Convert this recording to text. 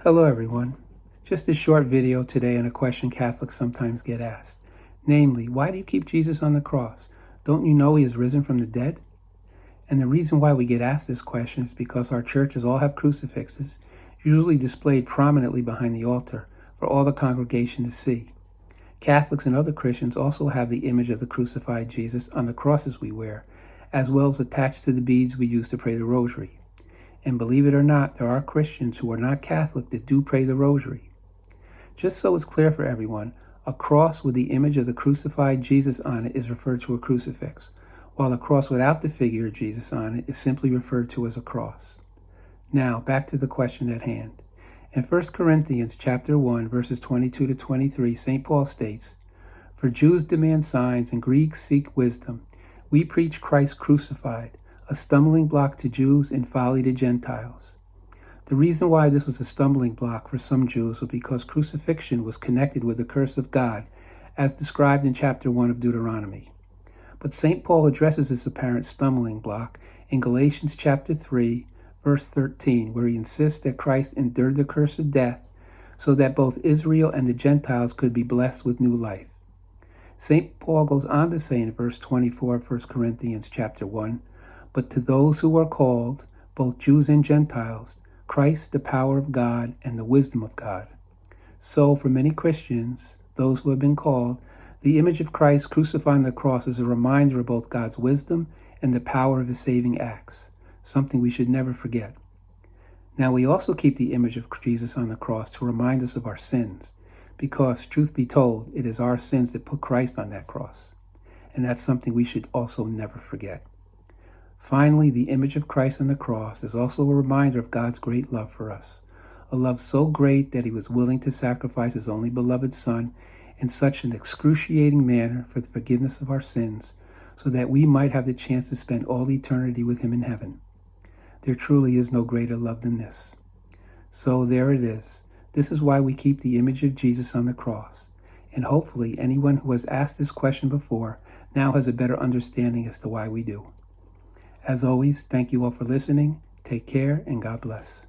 Hello everyone. Just a short video today on a question Catholics sometimes get asked. Namely, why do you keep Jesus on the cross? Don't you know he is risen from the dead? And the reason why we get asked this question is because our churches all have crucifixes, usually displayed prominently behind the altar for all the congregation to see. Catholics and other Christians also have the image of the crucified Jesus on the crosses we wear, as well as attached to the beads we use to pray the rosary. And believe it or not, there are Christians who are not Catholic that do pray the rosary. Just so it's clear for everyone, a cross with the image of the crucified Jesus on it is referred to a crucifix, while a cross without the figure of Jesus on it is simply referred to as a cross. Now, back to the question at hand. In 1 Corinthians chapter 1, verses 22 to 23, St. Paul states, "For Jews demand signs and Greeks seek wisdom. We preach Christ crucified, a stumbling block to Jews and folly to Gentiles." The reason why this was a stumbling block for some Jews was because crucifixion was connected with the curse of God, as described in chapter 1 of Deuteronomy. But St. Paul addresses this apparent stumbling block in Galatians chapter 3, verse 13, where he insists that Christ endured the curse of death so that both Israel and the Gentiles could be blessed with new life. St. Paul goes on to say in verse 24 of 1 Corinthians chapter 1, "But to those who are called, both Jews and Gentiles, Christ the power of God and the wisdom of God." So for many Christians, those who have been called, the image of Christ crucified on the cross is a reminder of both God's wisdom and the power of his saving acts, something we should never forget. Now we also keep the image of Jesus on the cross to remind us of our sins, because, truth be told, it is our sins that put Christ on that cross, and that's something we should also never forget. Finally, the image of Christ on the cross is also a reminder of God's great love for us, a love so great that he was willing to sacrifice his only beloved Son in such an excruciating manner for the forgiveness of our sins, so that we might have the chance to spend all eternity with him in heaven. There truly is no greater love than this. So there it is. This is why we keep the image of Jesus on the cross. And hopefully anyone who has asked this question before now has a better understanding as to why we do. As always, thank you all for listening. Take care and God bless.